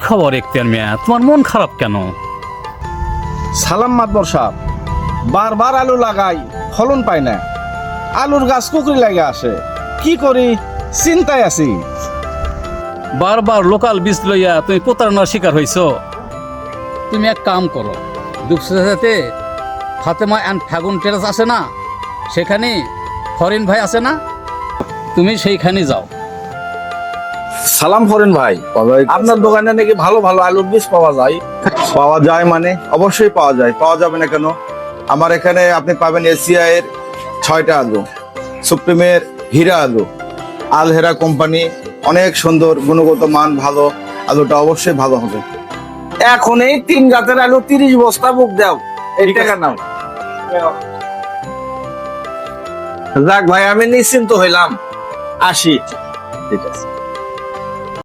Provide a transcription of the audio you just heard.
খবর এখতিয়ার মিয়া, তোমার মন খারাপ কেন? সালাম মাতবর সাহেব, বারবার আলু লাগাই, ফলন পাই না। আলুর গাছ কুকুরি লাগে আসে, কি করি চিন্তায় আছি। বারবার লোকাল বীজ লইয়া তুমি প্রতারণার শিকার হইছ। তুমি এক কাম করো, দুপসাতে ফাতেমা অ্যান্ড ফাগুন টেরাস আছে না, সেখানে ফরিন ভাই আছে না, তুমি সেইখানে যাও। সালাম ফরেন ভাই, আপনার দোকানে নাকি ভালো ভালো আলুর বীজ পাওয়া যায়? পাওয়া যায় মানে অবশ্যই পাওয়া যায়, পাওয়া যাবে না কেন? আমার এখানে আপনি পাবেন এশিয়া এর 6টা আলু, সুপ্রিমের হীরা আলু, আল হেরা কোম্পানি, অনেক সুন্দর গুণগত মান ভালো, আলুটা অবশ্যই ভালো হবে। এখন এই 3 জাতের আলু 30 বস্তা বুক দাও, এই টাকা নাও। যাক ভাই, আমি নিশ্চিন্ত হইলাম, আসি। ঠিক আছে।